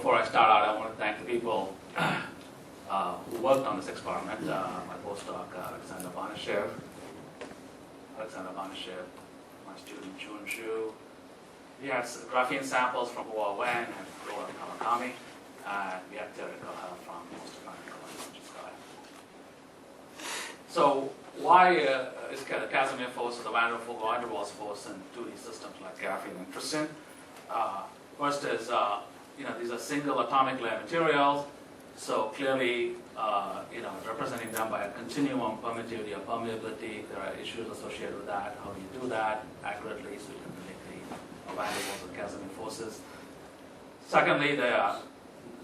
before I start out, I want to thank the people who worked on this experiment. My postdoc, Alexander Banashev, my student, Jun Xu. We had graphene samples from Huawei and Roland Kawakami, and we had theoretical help from most of my colleagues. So why is the Casimir force or the van der Waals force in 2D systems like graphene interesting? First is, these are single atomic layer materials, so clearly, representing them by a continuum, permittivity or permeability, there are issues associated with that. How do you do that accurately so you can predict the van der Waals and Casimir forces? Secondly, there are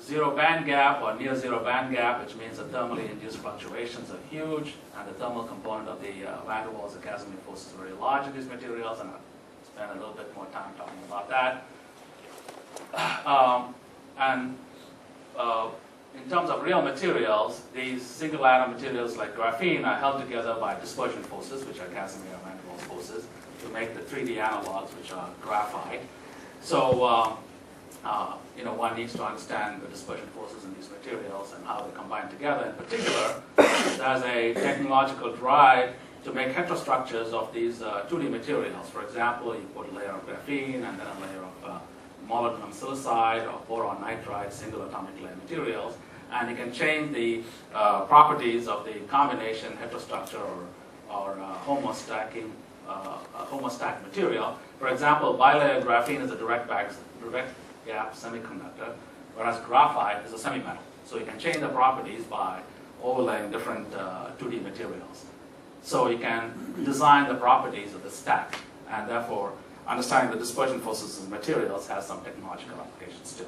zero band gap or near zero band gap, which means the thermally induced fluctuations are huge, and the thermal component of the van der Waals and Casimir force is very large in these materials, and I'll spend a little bit more time talking about that. In terms of real materials, these single atom materials like graphene are held together by dispersion forces, which are Casimir and van der Waals forces, to make the 3D analogs, which are graphite. So, one needs to understand the dispersion forces in these materials and how they combine together. In particular, there's a technological drive to make heterostructures of these 2D materials. For example, you put a layer of graphene and then a layer of molybdenum silicide or boron nitride single atomic layer materials, and you can change the properties of the combination heterostructure or homostacked material. For example, bilayer graphene is a direct gap semiconductor, whereas graphite is a semimetal. So you can change the properties by overlaying different 2D materials. So you can design the properties of the stack, and therefore understanding the dispersion forces of materials has some technological applications too.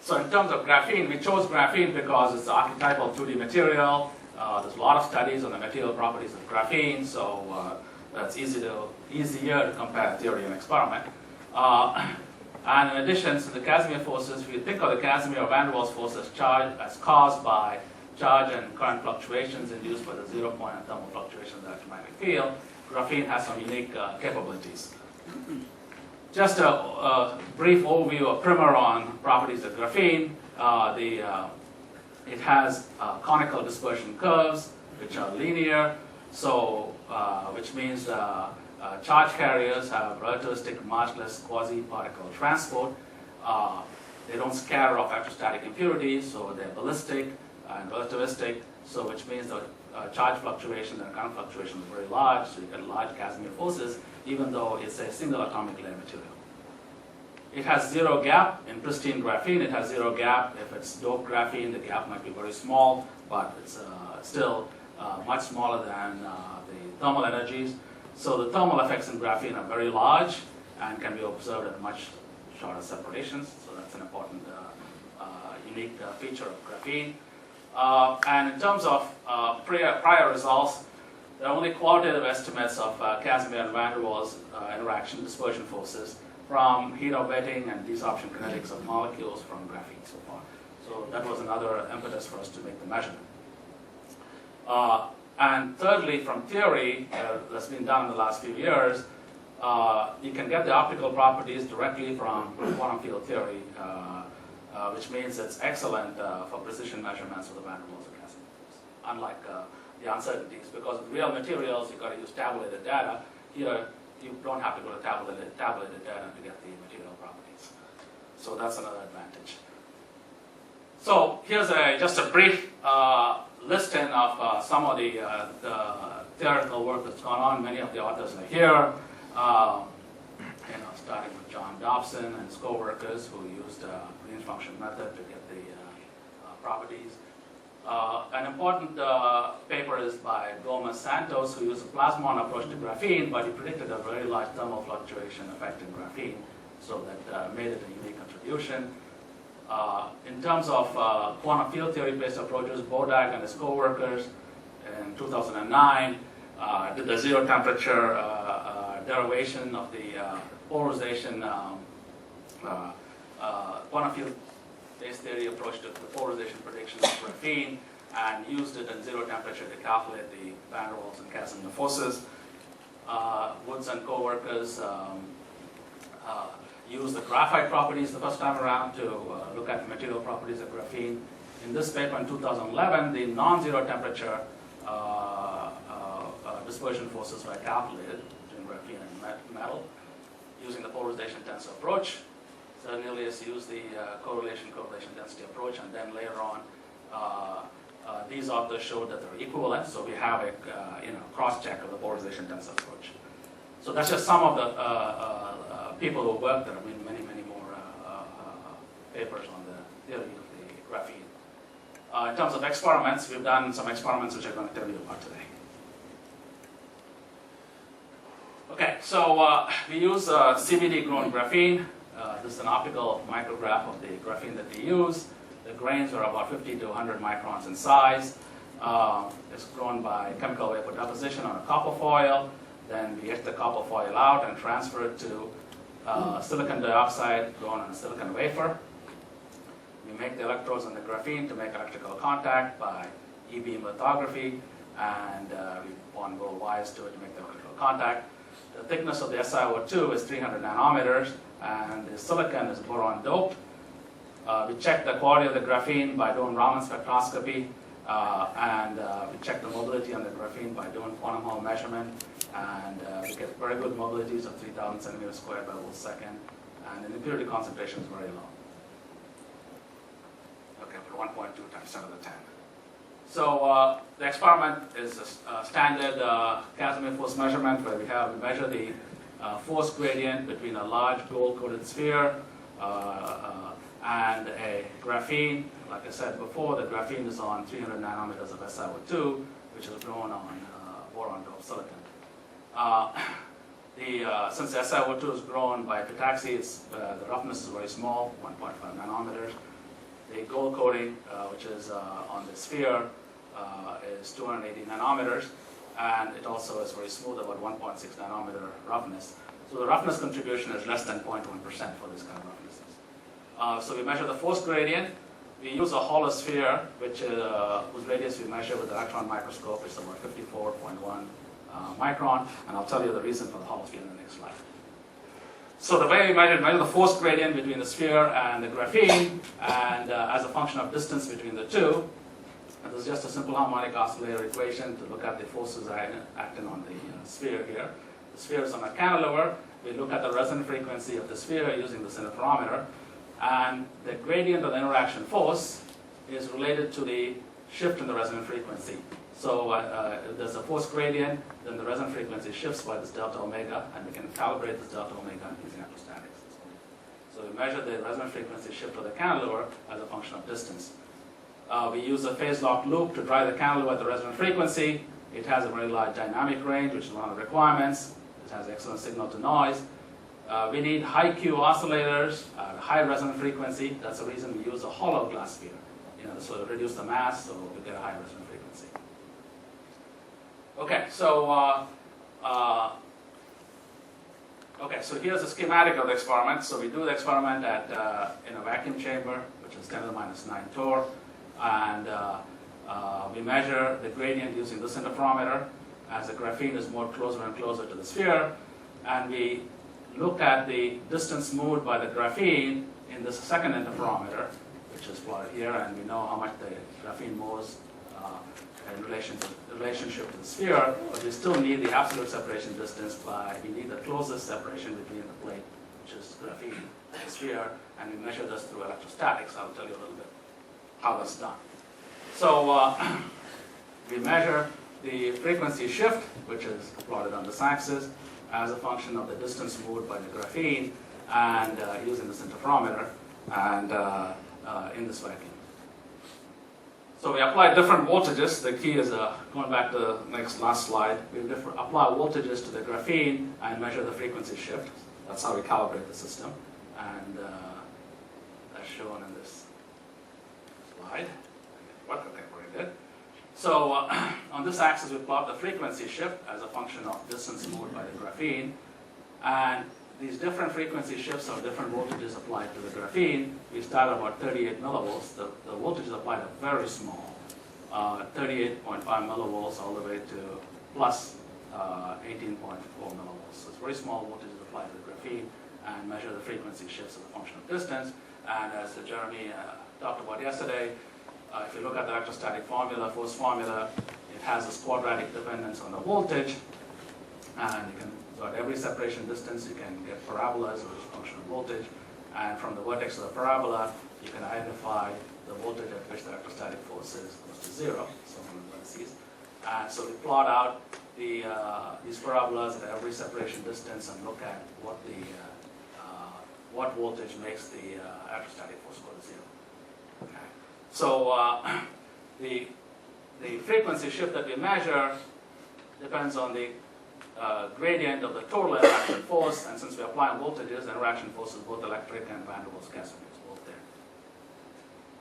So in terms of graphene, we chose graphene because it's an archetypal 2D material. There's a lot of studies on the material properties of graphene, so it's easier to compare theory and experiment. And in addition to the Casimir forces, if you think of the Casimir or van der Waals forces as caused by charge and current fluctuations induced by the zero point and thermal fluctuations of the electromagnetic field, graphene has some unique capabilities. Just a brief overview, a primer on properties of graphene. It has conical dispersion curves, which are linear, so which means charge carriers have relativistic massless quasi-particle transport. They don't scatter off electrostatic impurities, so they're ballistic and relativistic, so which means the charge fluctuations and current fluctuations are very large, so you get large Casimir forces, even though it's a single atomic layer material. It has zero gap. In pristine graphene, it has zero gap. If it's doped graphene, the gap might be very small, but it's still much smaller than the thermal energies. So the thermal effects in graphene are very large and can be observed at much shorter separations. So that's an important unique feature of graphene. And in terms of prior results, there are only qualitative estimates of Casimir and van der Waals interaction dispersion forces from heat of wetting and desorption kinetics of molecules from graphene so far. So that was another impetus for us to make the measurement. And thirdly, from theory that's been done in the last few years, you can get the optical properties directly from quantum field theory, which means it's excellent for precision measurements of the van der Waals and Casimir force. Unlike the uncertainties, because with real materials, you've got to use tabulated data. Here, you don't have to go to tabulated data to get the material properties. So that's another advantage. So here's just a brief listing of some of the theoretical work that's gone on. Many of the authors are here. Starting with John Dobson and his co-workers who used Green's function method to get the properties. An important paper is by Gomez Santos, who used a plasmon approach to graphene, but he predicted a very large thermal fluctuation effect in graphene, so that made it a unique contribution. In terms of quantum field theory-based approaches, Bodak and his co-workers in 2009 did the zero temperature derivation of the polarization quantum field-based theory approach to the polarization prediction of graphene, and used it in zero temperature to calculate the van der Waals and Casimir forces. Woods and co-workers used the graphite properties the first time around to look at material properties of graphene. In this paper in 2011, the non-zero temperature dispersion forces were calculated between graphene and metal using the polarization tensor approach. So Cornelius used the correlation density approach, and then later on, these authors showed that they're equivalent. So we have a cross-check of the polarization tensor approach. So that's just some of the people who worked there. I mean, many more papers on the theory of the graphene. In terms of experiments, we've done some experiments which I'm going to tell you about today. Okay, so we use CVD-grown graphene. This is an optical micrograph of the graphene that we use. The grains are about 50 to 100 microns in size. It's grown by chemical vapor deposition on a copper foil. Then we get the copper foil out and transfer it to silicon dioxide grown on a silicon wafer. We make the electrodes on the graphene to make electrical contact by E-beam lithography, and we bond gold wires to it to make the electrical contact. The thickness of the SiO2 is 300 nanometers, and the silicon is boron doped. We check the quality of the graphene by doing Raman spectroscopy, and we check the mobility on the graphene by doing quantum Hall measurement, and we get very good mobilities of 3,000 centimeters squared by volt second, and the impurity concentration is very low. Okay, for 1.2 times 10 to the 10. So the experiment is a standard Casimir force measurement where we measure the force gradient between a large gold-coated sphere and a graphene. Like I said before, the graphene is on 300 nanometers of SiO2, which is grown on boron-doped silicon. Since the SiO2 is grown by epitaxy, the roughness is very small, 1.5 nanometers. The gold coating, which is on the sphere, is 280 nanometers, and it also is very smooth, about 1.6 nanometer roughness. So the roughness contribution is less than 0.1% for this kind of roughnesses. So we measure the force gradient. We use a hollow sphere, whose radius we measure with the electron microscope. It's about 54.1 micron, and I'll tell you the reason for the hollow sphere in the next slide. So the way we measure the force gradient between the sphere and the graphene, and as a function of distance between the two, and this is just a simple harmonic oscillator equation to look at the forces acting on the sphere here. The sphere is on a cantilever. We look at the resonant frequency of the sphere using the interferometer, and the gradient of the interaction force is related to the shift in the resonant frequency. So if there's a force gradient, then the resonant frequency shifts by this delta omega, and we can calibrate this delta omega using electrostatics. So we measure the resonant frequency shift of the cantilever as a function of distance. We use a phase-locked loop to drive the cantilever at the resonant frequency. It has a very large dynamic range, which is one of the requirements. It has excellent signal to noise. We need high Q oscillators at a high resonant frequency. That's the reason we use a hollow glass sphere. So to reduce the mass, so we get a high resonant frequency. Okay, so here's a schematic of the experiment. So we do the experiment in a vacuum chamber, which is 10 to the minus 9 torr, and we measure the gradient using this interferometer as the graphene is more closer and closer to the sphere, and we look at the distance moved by the graphene in this second interferometer, which is plotted here, and we know how much the graphene moves in relationship to the sphere, but we still need the absolute separation distance we need the closest separation between the plate, which is graphene, and the sphere, and we measure this through electrostatics. I'll tell you a little bit how that's done. So we measure the frequency shift, which is plotted on this axis, as a function of the distance moved by the graphene, and using this interferometer, and in this vacuum. So we apply different voltages. The key is, going back to the last slide, we apply voltages to the graphene and measure the frequency shift. That's how we calibrate the system, and that's shown in this slide. Okay, very good. So on this axis, we plot the frequency shift as a function of distance moved by the graphene, and these different frequency shifts or different voltages applied to the graphene. We start at about 38 millivolts. The voltages applied are very small, 38.5 millivolts all the way to plus 18.4 millivolts. So it's very small voltages applied to the graphene, and measure the frequency shifts as a function of distance. And as Jeremy talked about yesterday, if you look at the electrostatic formula, force formula, it has this quadratic dependence on the voltage. And you can, so at every separation distance, you can get parabolas, which is a function of voltage. And from the vertex of the parabola, you can identify the voltage at which the electrostatic force is goes to zero, so from the vertices. And so we plot out these parabolas at every separation distance and look at what voltage makes the electrostatic force go to zero. Okay. So the frequency shift that we measure depends on the gradient of the total interaction force, and since we're applying voltages, the interaction force is both electric and van der Waals Casimir is both there.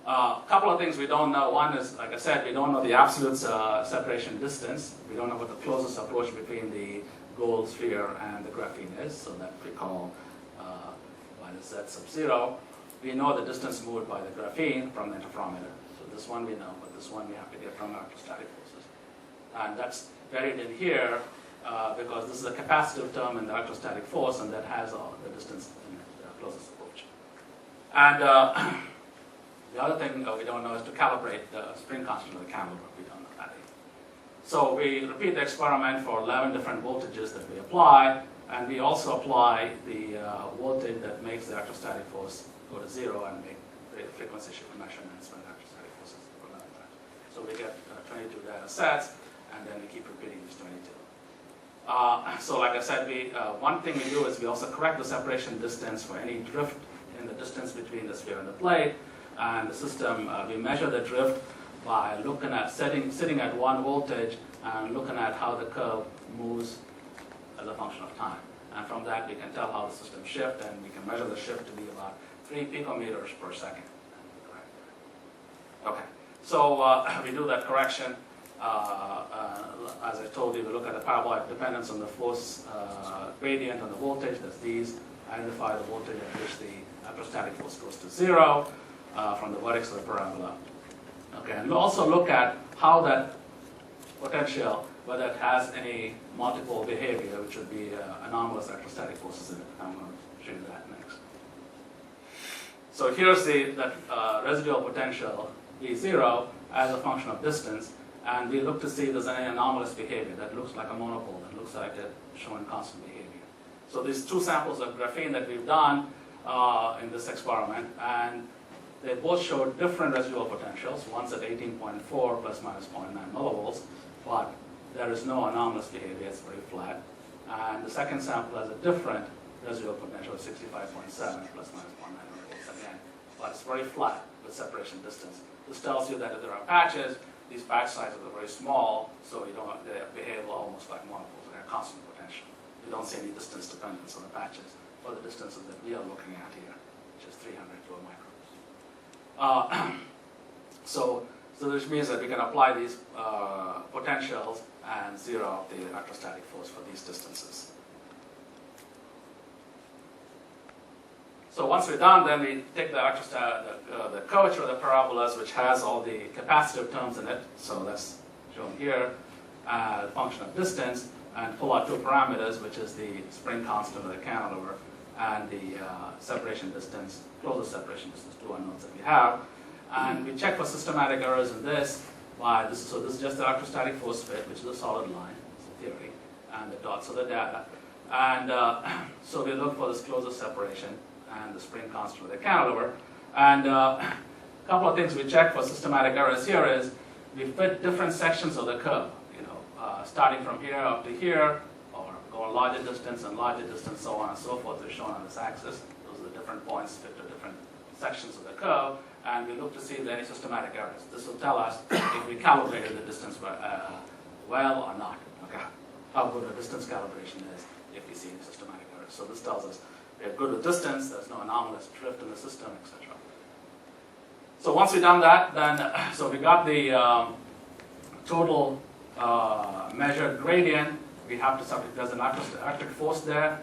A couple of things we don't know. One is, like I said, we don't know the absolute separation distance. We don't know what the closest approach between the gold sphere and the graphene is, so that we call minus z sub 0. We know the distance moved by the graphene from the interferometer. So this one we know, but this one we have to get from electrostatic forces. And that's buried in here because this is a capacitive term in the electrostatic force, and that has the distance in the closest approach. And the other thing we don't know is to calibrate the spring constant of the cantilever. We don't know that either. So we repeat the experiment for 11 different voltages that we apply, and we also apply the voltage that makes the electrostatic force go to zero and make the frequency shift measurements when the electrostatic force is 11 times. So we get 22 data sets, and then we keep repeating these 22. So like I said, one thing we do is we also correct the separation distance for any drift in the distance between the sphere and the plate. And the system, we measure the drift by looking at sitting at one voltage and looking at how the curve moves as a function of time. And from that, we can tell how the system shifts, and we can measure the shift to be about 3 picometers per second. Okay, so we do that correction. As I told you, we look at the parabolic dependence on the force gradient on the voltage. That's these. Identify the voltage at which the electrostatic force goes to zero from the vertex of the parabola. Okay, and we'll also look at how that potential, whether it has any multiple behavior, which would be anomalous electrostatic forces in it. I'm going to show you that next. So here's that residual potential, V0, as a function of distance. And we look to see if there's any anomalous behavior that looks like a monopole, that looks like it's showing constant behavior. So these two samples of graphene that we've done in this experiment, and they both show different residual potentials. One's at 18.4 plus minus 0.9 millivolts, but there is no anomalous behavior, it's very flat. And the second sample has a different residual potential of 65.7 plus minus 0.9 millivolts again, but it's very flat with separation distance. This tells you that if there are patches, these patch sizes are very small, so they behave almost like monopoles. They have constant potential. You don't see any distance dependence on the patches for the distances that we are looking at here, which is 300 microns. So this means that we can apply these potentials and zero out the electrostatic force for these distances. So once we're done, then we take the curvature of the parabolas, which has all the capacitive terms in it. So that's shown here, function of distance, and pull out two parameters, which is the spring constant of the cantilever and the separation distance, closest separation distance, two unknowns that we have. And we check for systematic errors in this. So this is just the electrostatic force fit, which is a solid line, it's a theory, and the dots are the data. And so we look for this closest separation and the spring constant of the cantilever. And a couple of things we check for systematic errors here is we fit different sections of the curve, starting from here up to here, or going larger distance and larger distance, so on and so forth, is shown on this axis. Those are the different points fit to different sections of the curve, and we look to see if there are any systematic errors. This will tell us if we calibrated the distance well or not, okay? How good a distance calibration is if we see any systematic errors. So this tells us we're good with distance, there's no anomalous drift in the system, etc. So once we've done that, then so we got the total measured gradient. We have to subtract, there's an electric force there,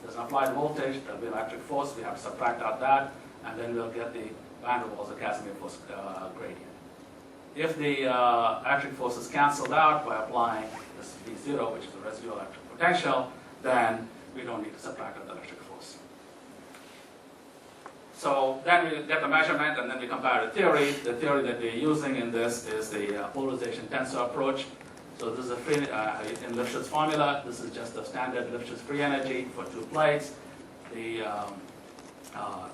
there's an applied voltage, there'll be an electric force, we have to subtract out that, and then we'll get the van der Waals or Casimir force gradient. If the electric force is cancelled out by applying this V0, which is the residual electric potential, then we don't need to subtract out the electric force. So then we get the measurement, and then we compare the theory. The theory that we're using in this is the polarization tensor approach. So this is a free, in Lifshitz formula. This is just the standard Lifshitz free energy for two plates.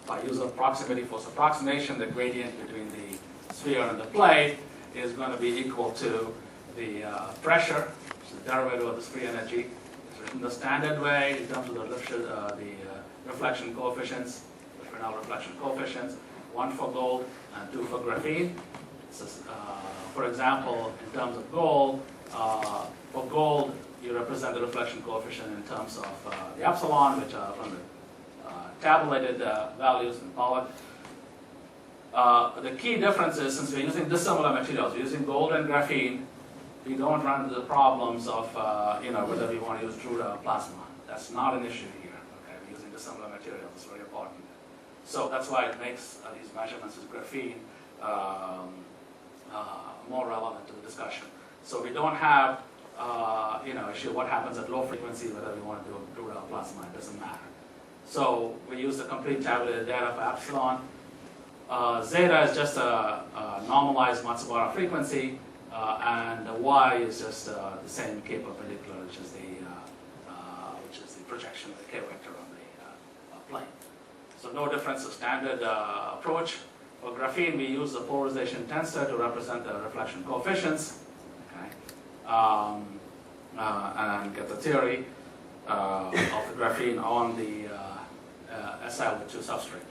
By use of proximity force approximation, the gradient between the sphere and the plate is going to be equal to the pressure, which is the derivative of this free energy. It's written the standard way in terms of the Lifshitz, the reflection coefficients, the Fresnel reflection coefficients, one for gold and two for graphene. This is, for example, in terms of gold, for gold, you represent the reflection coefficient in terms of the epsilon, which are from the tabulated values in Pollock. The key difference is, since we're using dissimilar materials, we're using gold and graphene, we don't run into the problems of whether we want to use Drude or plasma. That's not an issue here. Okay, we're using dissimilar materials. It's very important. So that's why it makes these measurements with graphene more relevant to the discussion. So we don't have issue what happens at low frequency, whether we want to do Drude or plasma. It doesn't matter. So we use the complete tabulated data for epsilon. Zeta is just a normalized Matsubara frequency, and Y is just the same K perpendicular, which is the projection of the K vector on the plane. So no difference of standard approach. For graphene, we use the polarization tensor to represent the reflection coefficients, okay, and get the theory of the graphene on the SiO2 substrate.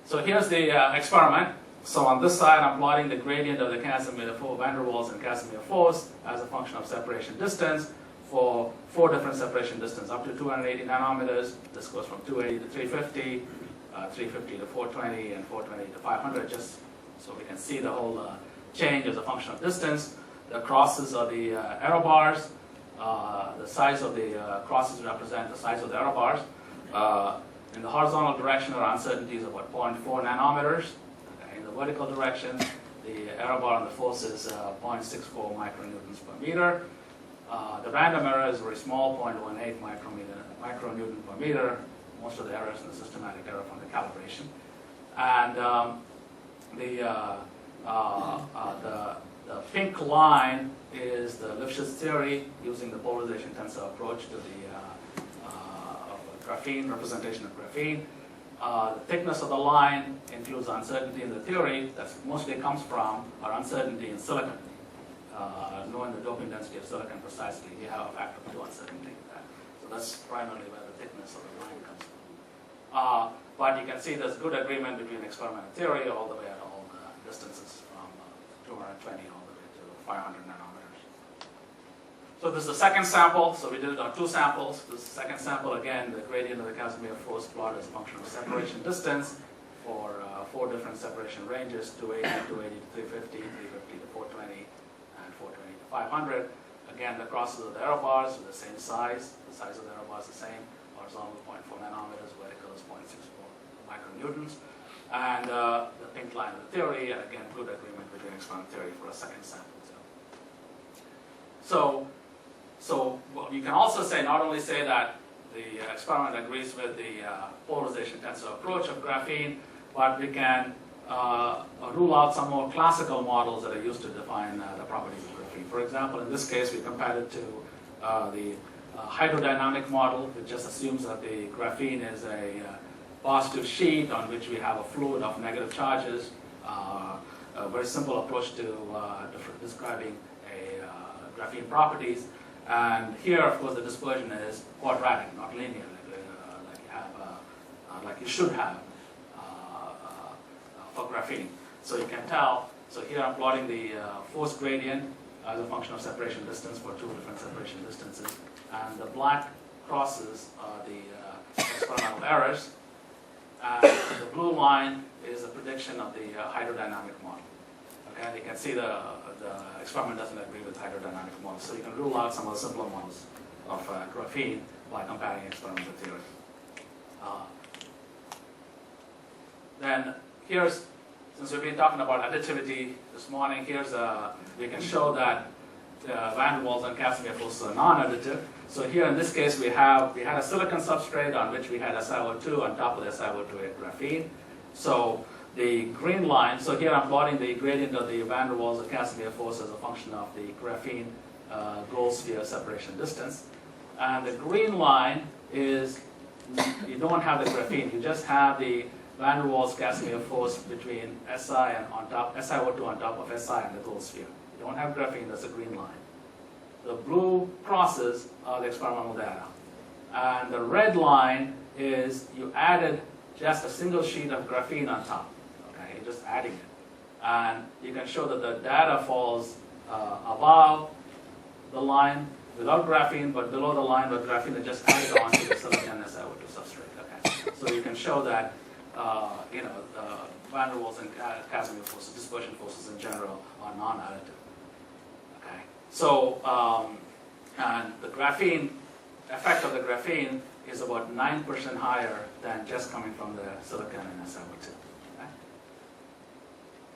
So here's the experiment. So on this side, I'm plotting the gradient of the Casimir van der Waals and Casimir force as a function of separation distance for 4 different separation distances, up to 280 nanometers. This goes from 280 to 350, 350 to 420, and 420 to 500, just so we can see the whole change as a function of distance. The crosses are the error bars. The size of the crosses represent the size of the error bars. In the horizontal direction, our uncertainty is about 0.4 nanometers. In the vertical direction, the error bar on the force is 0.64 micronewtons per meter. The random error is very small, 0.18 micronewton per meter. Most of the errors in the systematic error from the calibration. And the pink line is the Lifshitz theory using the polarization tensor approach to the graphene, representation of graphene. The thickness of the line includes uncertainty in the theory. That mostly comes from our uncertainty in silicon. Knowing the doping density of silicon precisely, we have a factor of 2 uncertainty in that. So that's primarily where the thickness of the line comes from. But you can see there's good agreement between experiment and theory all the way at all the distances from 220 all the way to 500 nanometers. So this is the second sample. So we did it on 2 samples. This is the second sample. Again, the gradient of the Casimir force plot is a function of separation distance for 4 different separation ranges, 280, 280 to 350, 350 to 420, and 420 to 500. Again, the crosses of the error bars are the same size. The size of the error bars is the same. Horizontal 0.4 nanometers, vertical is 0.64 micronewtons. And the pink line of the theory, and again, good agreement between experiment theory for a second sample. So you can also say, not only say that the experiment agrees with the polarization tensor approach of graphene, but we can rule out some more classical models that are used to define the properties of graphene. For example, in this case, we compared it to the hydrodynamic model, which just assumes that the graphene is a positive sheet on which we have a fluid of negative charges. A very simple approach to describing graphene properties. And here, of course, the dispersion is quadratic, not linear, like you should have for graphene. So you can tell. So here I'm plotting the force gradient as a function of separation distance for 2 different separation distances, and the black crosses are the experimental errors, and the blue line is the prediction of the hydrodynamic model. Okay, and you can see the experiment doesn't agree with hydrodynamic models, so you can rule out some of the simpler models of graphene by comparing experimental theory. Then here's, since we've been talking about additivity this morning, we can show that van der Waals and Casimir forces are non-additive. So here in this case we had a silicon substrate on which we had SiO2 on top of the SiO2 graphene. So the green line, so here I'm plotting the gradient of the van der Waals or Casimir force as a function of the graphene gold sphere separation distance. And the green line is, you don't have the graphene, you just have the van der Waals Casimir force between Si and on top, SiO2 on top of Si and the gold sphere. You don't have graphene, that's a green line. The blue crosses are the experimental data. And the red line is you added just a single sheet of graphene on top. Okay, you're just adding it. And you can show that the data falls above the line without graphene, but below the line with graphene that just added on to the silicon SiO2 substrate. Okay, so you can show that van der Waals and Casimir forces, dispersion forces in general, are non-additive. Okay, so and the graphene effect of the graphene is about 9% higher than just coming from the silicon and SiO2. Okay?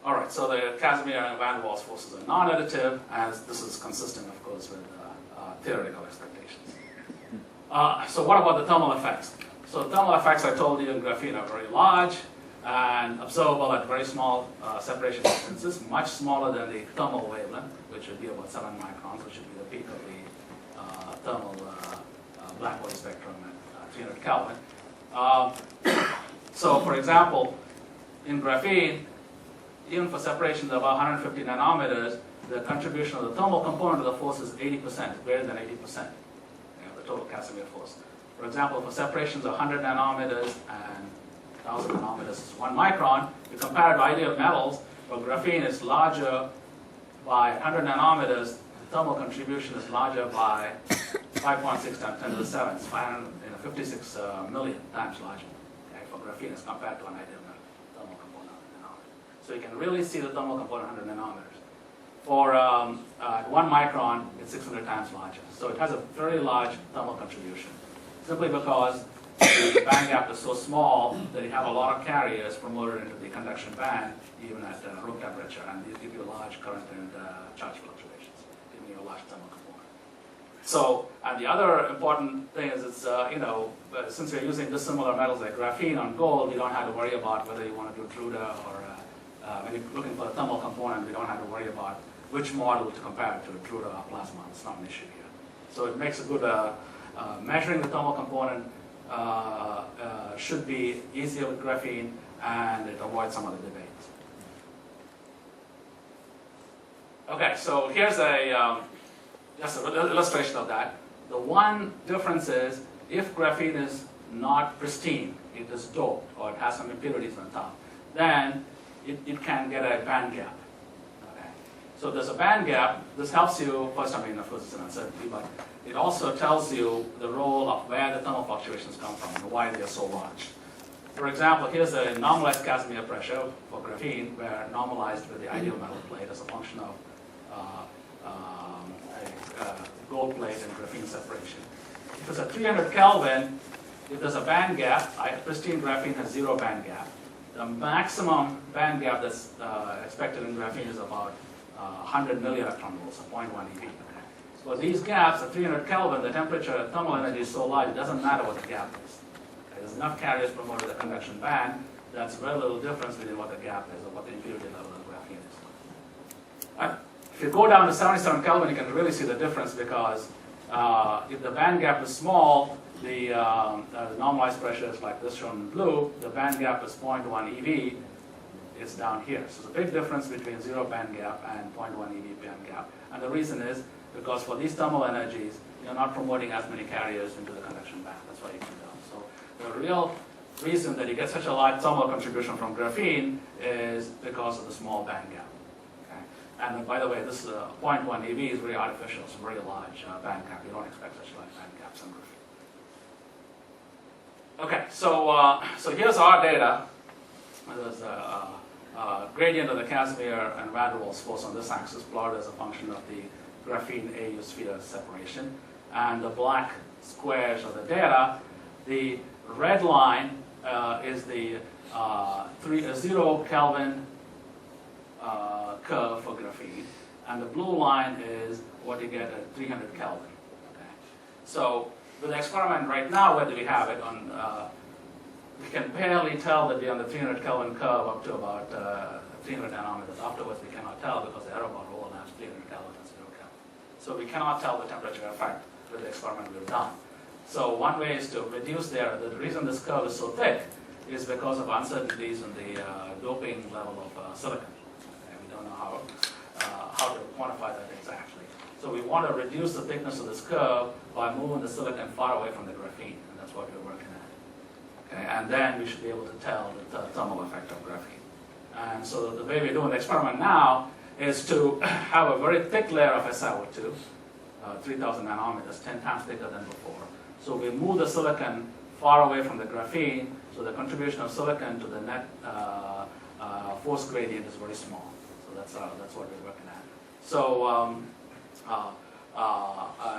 All right, so the Casimir and van der Waals forces are non-additive, as this is consistent, of course, with theoretical expectations. So what about the thermal effects? So the thermal effects, I told you, in graphene are very large and observable at very small separation distances, much smaller than the thermal wavelength, which would be about 7 microns, which would be the peak of the thermal black body spectrum at 300 Kelvin. So, for example, in graphene, even for separations above 150 nanometers, the contribution of the thermal component of the force is 80%, greater than 80%, the total Casimir force. For example, for separations of 100 nanometers and 1,000 nanometers is 1 micron. You compare it to ideal metals, where graphene is larger by 100 nanometers, the thermal contribution is larger by 5.6 times 10 to the 7. It's 56 million times larger, okay, for graphene as compared to an ideal metal thermal component of 100 nanometers. So you can really see the thermal component 100 nanometers. For 1 micron, it's 600 times larger. So it has a very large thermal contribution, simply because the band gap is so small that you have a lot of carriers promoted into the conduction band, even at room temperature, and these give you large current and charge fluctuations, giving you a large thermal component. So, and the other important thing is, it's since we're using dissimilar metals like graphene on gold, you don't have to worry about whether you want to do Drude or when you're looking for a thermal component, we don't have to worry about which model to compare it to, Drude or plasma. It's not an issue here. So it makes a good measuring the thermal component should be easier with graphene, and it avoids some of the debates. Okay, so here's just an illustration of that. The one difference is, if graphene is not pristine, it is doped, or it has some impurities on top, then it can get a band gap. Okay. So there's a band gap. This helps you, first, of course, it's an uncertainty, but it also tells you the role of where the thermal fluctuations come from and why they are so large. For example, here's a normalized Casimir pressure for graphene, where normalized with the ideal metal plate as a function of gold plate and graphene separation. If it's at 300 Kelvin, if there's a band gap, pristine graphene has 0 band gap. The maximum band gap that's expected in graphene is about 100 millielectron volts, or 0.1 eV. So these gaps at 300 Kelvin, the temperature, thermal energy is so large, it doesn't matter what the gap is. Okay, there's enough carriers promoted the conduction band. That's very little difference between what the gap is or what the impurity level of graphene is. If you go down to 77 Kelvin, you can really see the difference, because if the band gap is small, the normalized pressure is like this shown in blue. The band gap is 0.1 eV. It's down here. So there's a big difference between 0 band gap and 0.1 eV band gap. And the reason is because for these thermal energies, you're not promoting as many carriers into the conduction band. That's why you can tell. So the real reason that you get such a large thermal contribution from graphene is because of the small band gap. Okay? And by the way, this 0.1 eV is very artificial. It's a very large band gap. You don't expect such large band gaps in graphene. Okay, so here's our data. There's a gradient of the Casimir and van der Waals force on this axis, plotted as a function of the graphene AU sphere separation. And the black squares are the data. The red line is the 0 Kelvin curve for graphene. And the blue line is what you get at 300 Kelvin. Okay. So with the experiment right now, whether we have it on we can barely tell that we're on the 300 Kelvin curve up to about 300 nanometers. Afterwards, we cannot tell because the error bar overlaps 300 Kelvin and 0 Kelvin. So we cannot tell the temperature effect with the experiment we've done. So one way is to reduce the error. The reason this curve is so thick is because of uncertainties in the doping level of silicon. And we don't know how to quantify that exactly. So we want to reduce the thickness of this curve by moving the silicon far away from the graphene, and that's what we're working at. Okay? And then we should be able to tell the thermal effect of graphene. And so the way we're doing the experiment now is to have a very thick layer of SiO2, 3,000 nanometers, 10 times thicker than before. So we move the silicon far away from the graphene, so the contribution of silicon to the net force gradient is very small. So that's what we're working at. So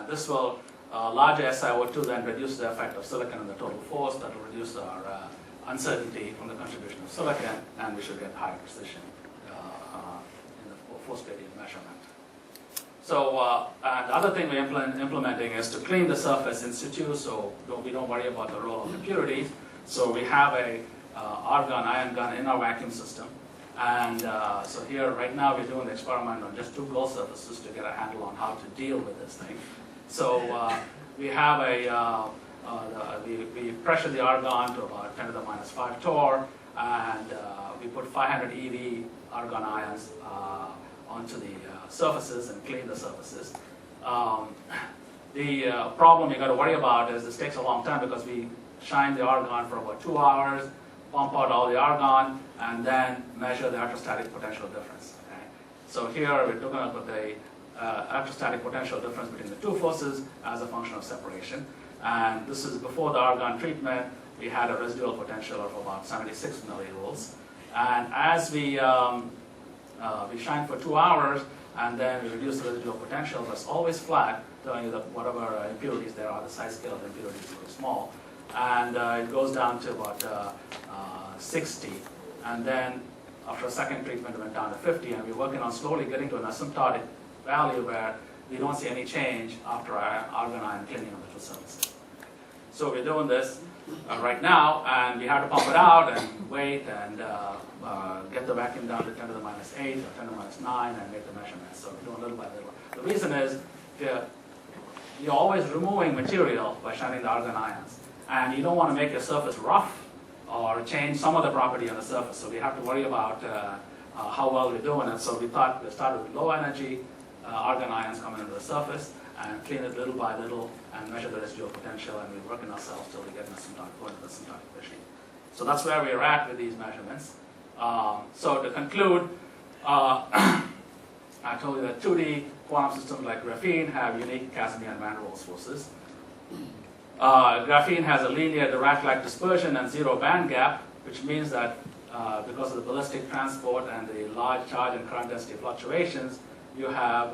this will, larger SiO2 then reduce the effect of silicon on the total force. That will reduce our uncertainty from the contribution of silicon, and we should get higher precision in the force gradient measurement. So and the other thing we're implementing is to clean the surface in situ, so we don't worry about the role of impurities. So we have a argon ion gun in our vacuum system. And so here, right now, we're doing the experiment on just 2 gold surfaces to get a handle on how to deal with this thing. So we have we pressure the argon to about 10 to the minus 5 torr, and we put 500 eV argon ions onto the surfaces and clean the surfaces. The problem you got to worry about is this takes a long time because we shine the argon for about 2 hours, pump out all the argon, and then measure the electrostatic potential difference. Okay? So here we're looking at the electrostatic potential difference between the 2 forces as a function of separation. And this is before the argon treatment. We had a residual potential of about 76 millijoules. And as we shine for 2 hours, and then we reduce the residual potential, that's always flat, telling you that whatever impurities there are, the size scale of the impurities is very small. And it goes down to about 60. And then after a second treatment, it went down to 50. And we're working on slowly getting to an asymptotic value where we don't see any change after argon ion cleaning of the 2 surfaces. So we're doing this right now, and we have to pump it out and wait and get the vacuum down to 10 to the minus 8 or 10 to the minus 9 and make the measurements. So we're doing little by little. The reason is you're always removing material by shining the argon ions. And you don't want to make your surface rough or change some of the property on the surface. So we have to worry about how well we're doing it. So we thought we started with low energy argon ions coming into the surface and clean it little by little and measure the residual potential, and we're working ourselves till we get an asymptotic regime. So that's where we're at with these measurements. So to conclude, I told you that 2D quantum systems like graphene have unique Casimir and van der Waals forces. Graphene has a linear Dirac-like dispersion and 0 band gap, which means that because of the ballistic transport and the large charge and current density fluctuations, you have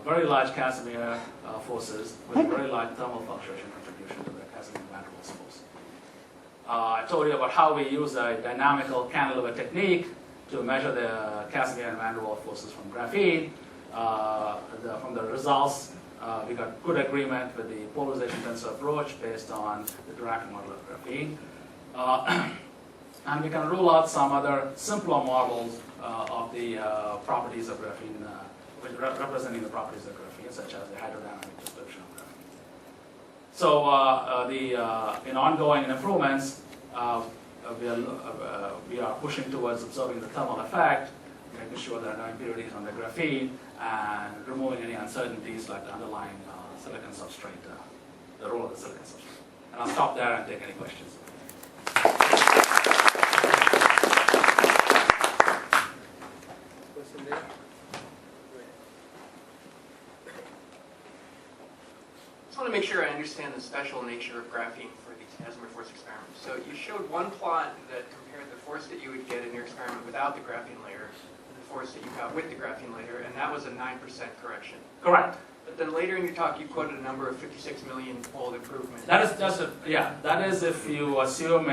very large Casimir forces with very large thermal fluctuation contribution to the Casimir van der Waals force. I told you about how we use a dynamical cantilever technique to measure the Casimir and van der Waals forces from graphene. From the results, we got good agreement with the polarization tensor approach based on the Dirac model of graphene. And we can rule out some other simpler models of the properties of graphene, representing the properties of graphene, such as the hydrodynamic description of graphene. So in ongoing improvements, we are pushing towards observing the thermal effect, making sure there are no impurities on the graphene, and removing any uncertainties like the underlying silicon substrate, the role of the silicon substrate. And I'll stop there and take any questions. Question there? I just want to make sure I understand the special nature of graphene for these Casimir force experiments. So you showed one plot that compared the force that you would get in your experiment without the graphene layer and the force that you got with the graphene layer, and that was a 9% correction. Correct. But then later in your talk, you quoted a number of 56 million-fold improvement. That is just that is if you assume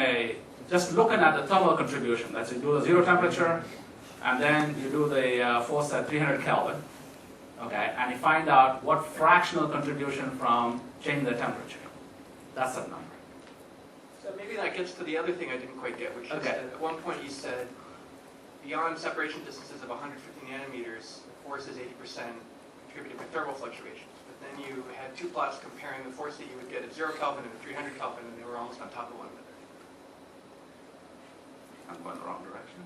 just looking at the thermal contribution. That's you do the 0 temperature, and then you do the force at 300 Kelvin. Okay, and you find out what fractional contribution from changing the temperature. That's that number. So maybe that gets to the other thing I didn't quite get, which is Okay. that at one point you said beyond separation distances of 150 nanometers, the force is 80% contributed by thermal fluctuations. But then you had two plots comparing the force that you would get at 0 Kelvin and 300 Kelvin, and they were almost on top of one another. I'm going the wrong direction.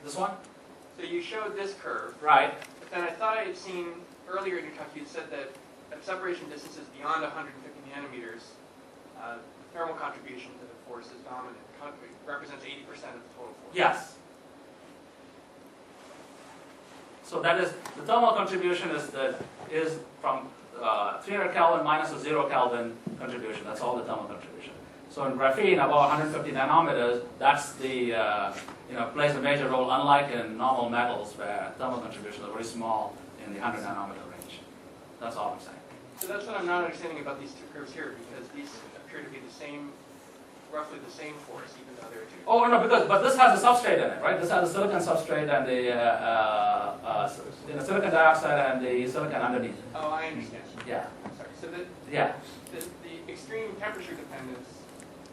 This one? So you showed this curve, Right. but then I thought I had seen earlier in your talk you had said that at separation distances beyond 150 nanometers, the thermal contribution to the force is dominant. Represents 80% of the total force. Yes. So that is, the thermal contribution is from 300 Kelvin minus a 0 Kelvin contribution. That's all the thermal contribution. So in graphene, about 150 nanometers, that's the, plays a major role, unlike in normal metals where thermal contributions are very small in the 100 nanometer range. That's all I'm saying. So that's what I'm not understanding about these two curves here, because these appear to be the same, roughly the same force, even though they're two. Oh no, but this has a substrate in it, right? This has a silicon substrate and the silicon dioxide and the silicon underneath. Oh, I understand. Yeah. Sorry. So Yeah. the extreme temperature dependence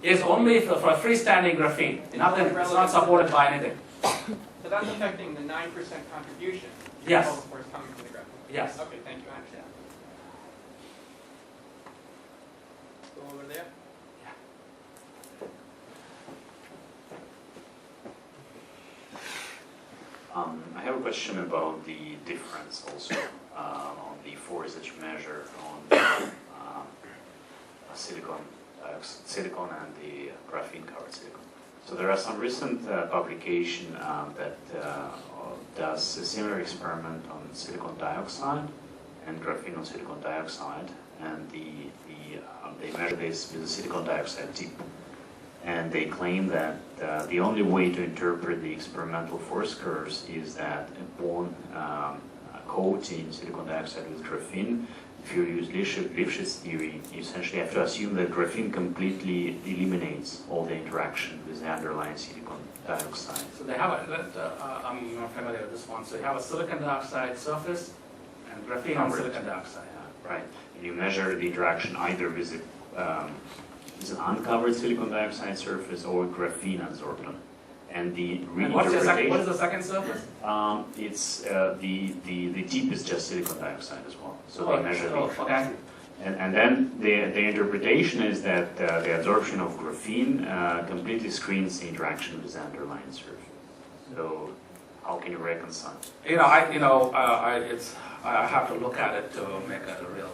Is only for freestanding graphene. Nothing. It's not supported by anything. So that's affecting the 9% contribution. Yes. Of course, coming from the graphene. Yes. Okay, thank you. I understand. Go over there. I have a question about the difference also on the force that you measure on the silicon and the graphene covered silicon. So there are some recent publication that does a similar experiment on silicon dioxide and graphene on silicon dioxide, and they measure this with a silicon dioxide tip. And they claim that the only way to interpret the experimental force curves is that upon coating silicon dioxide with graphene, if you use Lifshitz theory, you essentially have to assume that graphene completely eliminates all the interaction with the underlying silicon dioxide. So they have I'm not familiar with this one. So you have a silicon dioxide surface and graphene on silicon dioxide. Right. And you measure the interaction either with an uncovered silicon dioxide surface or graphene adsorption. And the And what is the second surface? It's the tip is just silicon dioxide as well. So they measure the okay. And then the interpretation is that the absorption of graphene completely screens the interaction with the underlying surface. So how can you reconcile? I have to look at it to make a real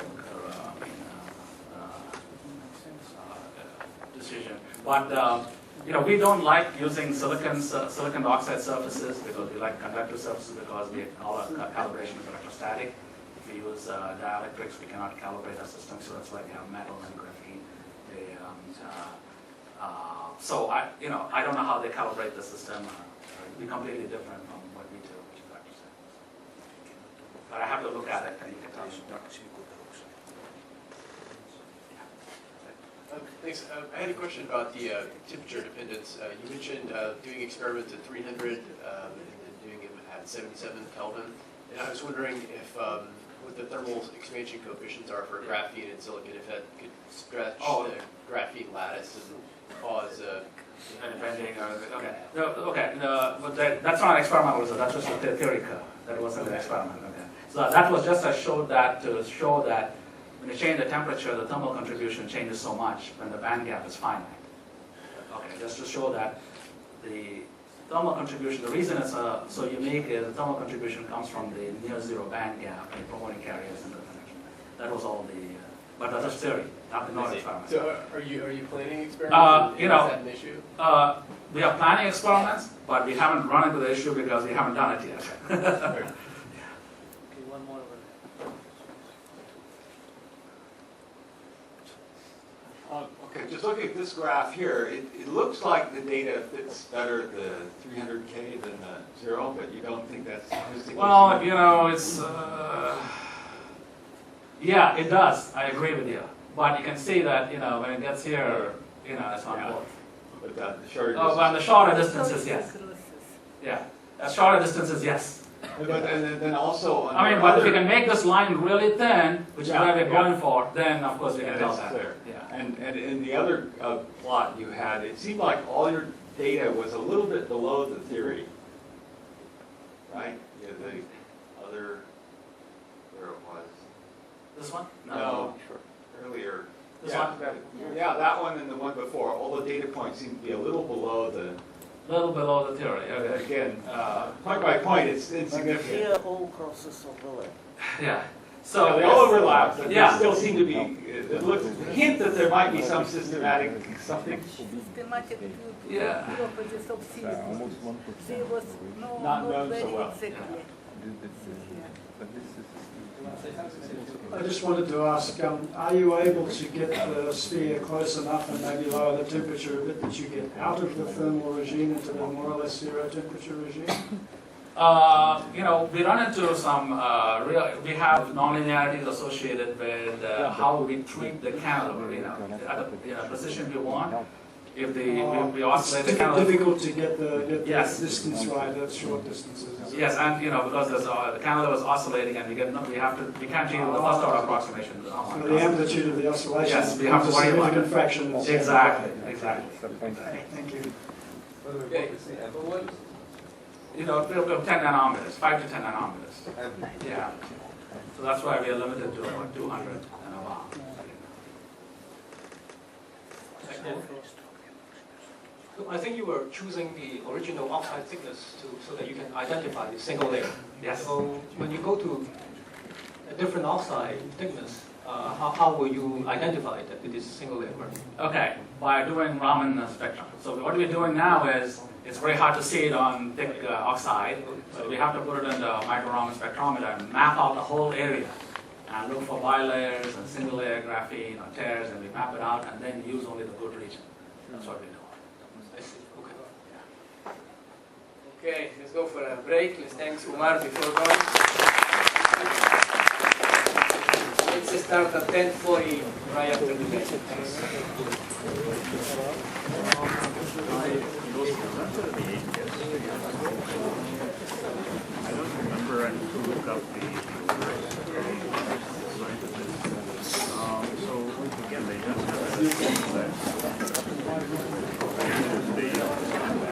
decision. But we don't like using silicon dioxide surfaces because we like conductive surfaces because all our calibration is electrostatic. If we use dielectrics, we cannot calibrate our system, so that's why we have metal and graphene. So I don't know how they calibrate the system. It'll be completely different from what we do, which is electrostatic. But I have to look at it and you can tell me. Thanks. I had a question about the temperature dependence. You mentioned doing experiments at 300 and doing them at 77 Kelvin. And I was wondering if what the thermal expansion coefficients are for graphene and silicon, if that could stretch the graphene lattice and cause bending. Okay. But that's not an experimental result. That's just a theory curve. That wasn't an experiment. Okay. So that was just to show that when you change the temperature, the thermal contribution changes so much when the band gap is finite. Okay, just to show that the thermal contribution, the reason it's so unique is the thermal contribution comes from the near zero band gap and promoting carriers in the connection. That was all but that's theory, not experiment. So are you planning experiments? Is that an issue? We are planning experiments, but we haven't run into the issue because we haven't done it yet. One more. Okay, just looking at this graph here, it looks like the data fits better the 300K than the 0, but you don't think that's statistically Well, significant? it's yeah, it does. I agree with you. But you can see that when it gets here, it's on both. But the shorter Oh, but the shorter distances, yes. Yeah, at shorter distances, yes. But then also on I mean, your but if you other- can make this line really thin, which is Yeah, what we're yeah. going for, then of course we Yeah, can tell that's that. clear. Yeah. And in the other plot you had, it seemed like all your data was a little bit below the theory, right? Yeah, the other, where it was. This one? No, earlier. This Yeah, one? Yeah, that one and the one before. All the data points seem to be a little below the. A little below the theory. Okay. Again, point by point, it's insignificant. Here all crosses overlap. Yeah. So So they all overlap, but Yeah. they still seem to be. It looks hint that there might be some systematic something. Systematic Yeah. properties of series. There was Not not known so very well. exactly. I just wanted to ask, are you able to get the sphere close enough and maybe lower the temperature a bit that you get out of the thermal regime into the more or less zero temperature regime? You know, we run into some we have nonlinearities associated with how we treat the cantilever, you know, at the precision we want. If we oscillate the It's cantilever. difficult to get the Yes. distance right at short distances. Yes, and you know, because there's, the cantilever is oscillating and we can't change the first order approximation. So the amplitude of the oscillation Yes, we have to becomes a worry about significant it. fraction. of- Exactly, exactly. Okay, thank you. Okay. You know, 10 nanometers, 5 to 10 nanometers. Yeah. So that's why we are limited to about 200 and above. I think you were choosing the original oxide thickness so that you can identify the single layer. Yes. So when you go to a different oxide thickness, how will you identify that it is a single layer? Okay, by doing Raman spectrum. So what we're doing now is, it's very hard to see it on thick oxide, so we have to put it in the micro-Raman spectrometer and map out the whole area and look for bilayers and single layer graphene or tears, and we map it out and then use only the good region. That's what we do. I see. Okay. Okay, let's go for a break. Let's thank Umar before going. Let's start at 10:40 right after the break. Thanks.